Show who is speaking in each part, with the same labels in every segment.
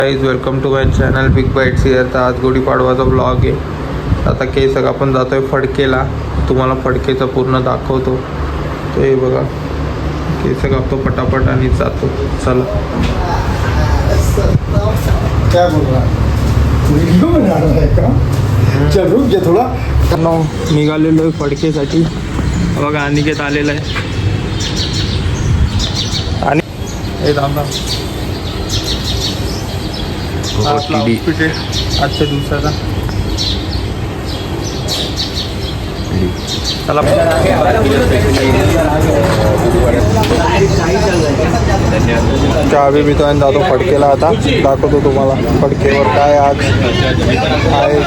Speaker 1: Guys welcome to my channel big bites here. तर आज गुढीपाडवाचा blog आहे. आता केसक आपण जातोय फडकेला. तुम्हाला फडकेचं पूर्ण दाखवतो. तो हे बघा केसक कापतो पटापट आणि जातो. चला.
Speaker 2: क्या बोल रहा व्हिडिओ बना रहा है का? चल रुक जा थोडा.
Speaker 1: निघालेलो आहे फडकेसाठी. बघा अनिकेत आलेला आहे आणि हे थांबा आउटफिट आहे आजच्या दिवसाचा. चला चहा बी पितो आणि जातो फडकेला. आता दाखवतो तुम्हाला फडकेवर काय आज आहे.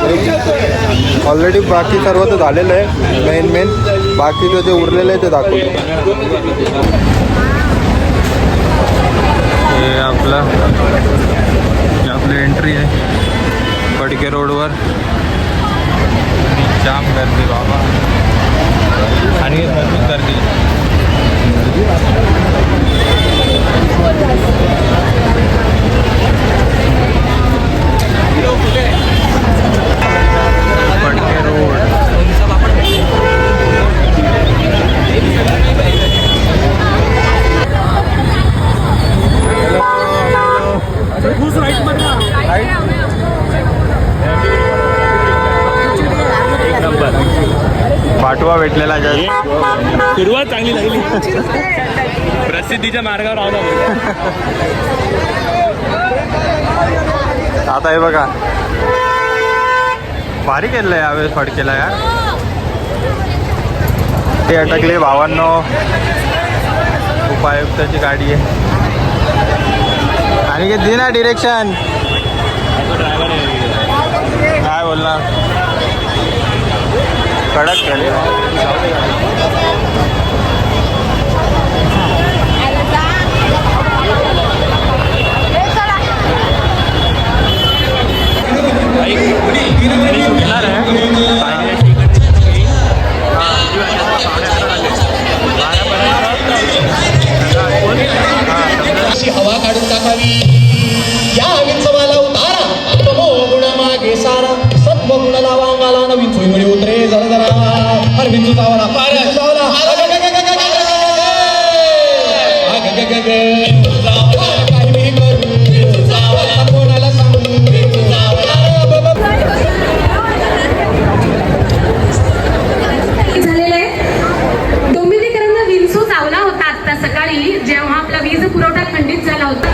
Speaker 1: ऑलरेडी बाकी सर्व तर झालेलं आहे. मेन बाकीचं जे उरलेलं आहे ते दाखवतो. हे आपलं एंट्री आहे फडके रोडवर. जाम गर्दी बाबा आणि मजबूत गर्दी. फडके रोड पाठवा भेटलेला.
Speaker 3: सुरुवात चांगली लागली. प्रसिद्धीच्या मार्गावर आला.
Speaker 1: आता हे बघा भारी केलं यावेळेस फडकेला यार. ते अटकले भावांनो. उपायुक्ताची गाडी आहे आणि दे ना डिरेक्शन. काय बोलणार कडक केले.
Speaker 4: हवा काढून टाकावी या विंचवाला उतारा. तमो गुण मागे सारा सत्व गुण लावा अंगाला. नवीन सोयमळी उतरे जरा जरा. हर विंचू चावला पार चावला. काय मी करू कोणाला सांगू.
Speaker 5: झालेलं आहे. डोंबिवलीकरांना विंचू चावला होता आता सकाळी जेव्हा आपला वीज पुरवठा खंडित झाला होता.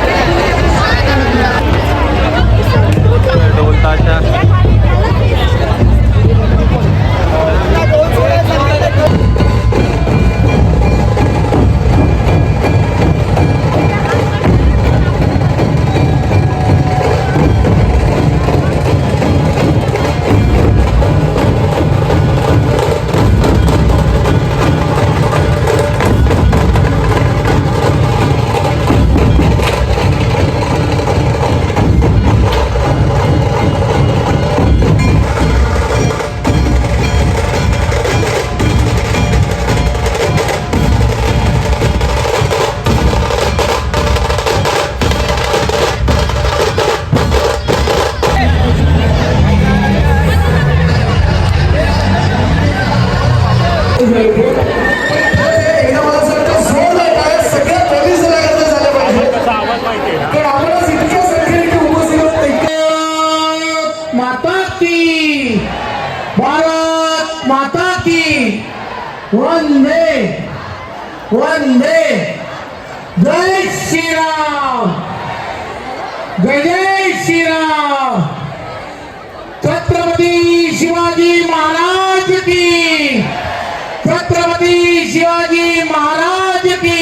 Speaker 4: भारत माता की वंदे वंदे. जय श्रीराम जय श्रीराम. छत्रपती शिवाजी महाराज की. छत्रपती शिवाजी महाराज की.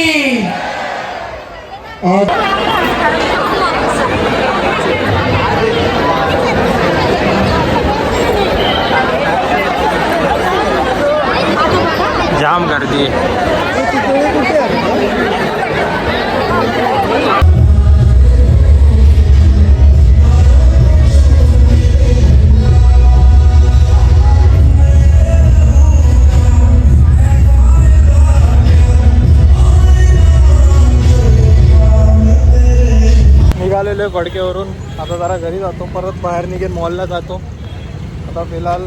Speaker 1: जाम गर्दी. निघालेलो आहे फडकेवरून. आता जरा घरी जातो, परत बाहेर निघेन मॉलला जातो. आता फिलहाल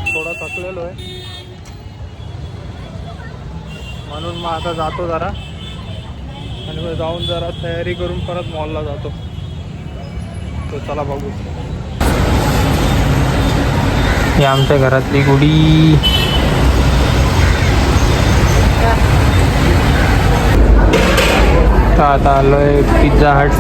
Speaker 1: थोडा थकलेलो आहे म्हणून मग आता जातो जरा आणि मग जाऊन जरा तयारी करून परत मॉलला जातो. तो चला बघू. ही आमच्या घरातली गुढी. आता आलोय पिझ्झा हट.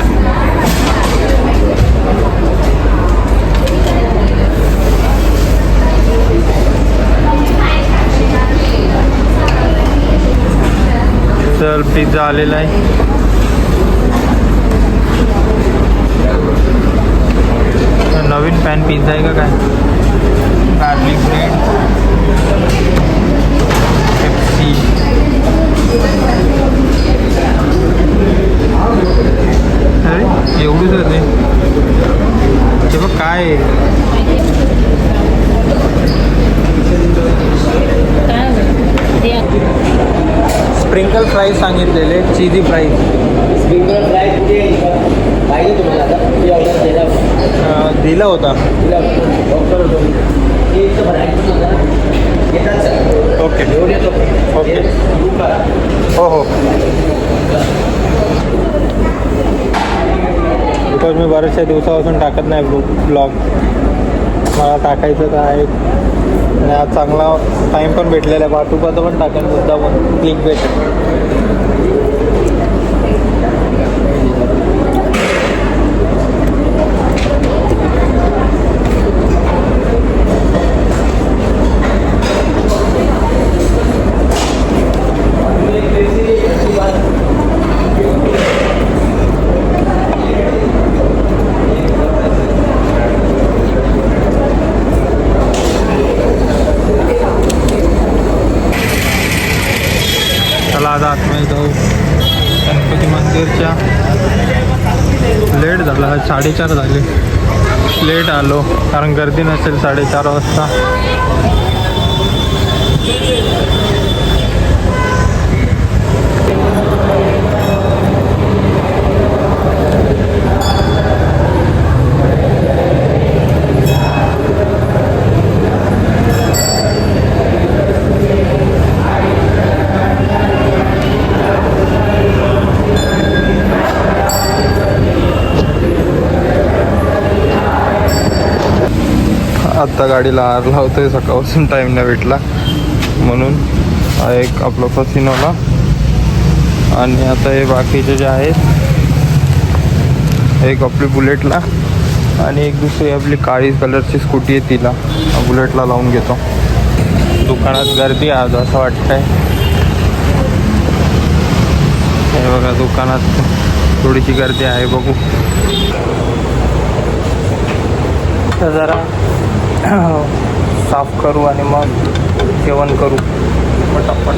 Speaker 1: चल पिझ्झा आलेला आहे. नवीन पॅन पिझ्झा आहे का काय? Garlic bread, Pepsi. अरे एवढंच आहे ते बघ काय आहे. स्प्रिंकल फ्राईज सांगितलेले, चीजी फ्राईज.
Speaker 6: स्प्रिंकल फ्राय कुठे पाहिजे तुम्हाला आता कुठे ऑर्डर दिला
Speaker 1: दिला होता.
Speaker 6: डॉक्टर होतो हे इथं भरायचं होतं येतात सर.
Speaker 1: ओके
Speaker 6: घेऊन येतो.
Speaker 1: ओके.
Speaker 6: सुरू करा.
Speaker 1: हो हो. बिकॉज मी बऱ्याचशा दिवसापासून टाकत नाही ब्लॉग. मला टाकायचं तर आहे आणि आज चांगला टाईम पण भेटलेला आहे. वाटूपाचं पण टाकेन मुद्दा पण क्लिक भेटेल. चला आता आतमध्ये जाऊ गणपती मंदिरच्या. लेट झाला, 4:30 झाले. लेट आलो कारण गर्दी नसेल 4:30 वाजता. आत्ता गाडीला आर लावतोय, सकाळपासून टाईम नाही भेटला म्हणून. हा एक आपला फसिनोला आणि आता हे बाकीचे जे आहेत, एक आपली बुलेटला आणि एक दुसरी आपली काळी कलरची स्कूटी आहे तिला बुलेटला लावून घेतो. दुकानात गर्दी आज असं वाटतंय. हे बघा दुकानात थोडीशी गर्दी आहे, बघू. तर जरा साफ करू आणि मग जेवण करू पटापट.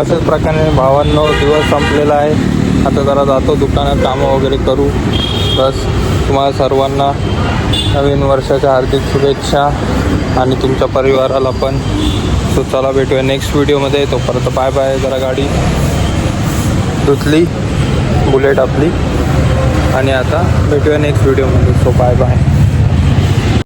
Speaker 1: अशाच प्रकारे भावांनो दिवस संपलेला आहे. आता जरा जातो दुकानात कामं वगैरे करू. बस तुम्हाला सर्वांना नवीन वर्षाच्या हार्दिक शुभेच्छा आणि तुमच्या परिवाराला पण. सो चला भेटूया नेक्स्ट व्हिडिओमध्ये. तोपर्यंत बाय बाय. जरा गाडी धुतली बुलेट आपली आणि आता भेटूया नेक्स्ट व्हिडिओमध्ये. So bye bye.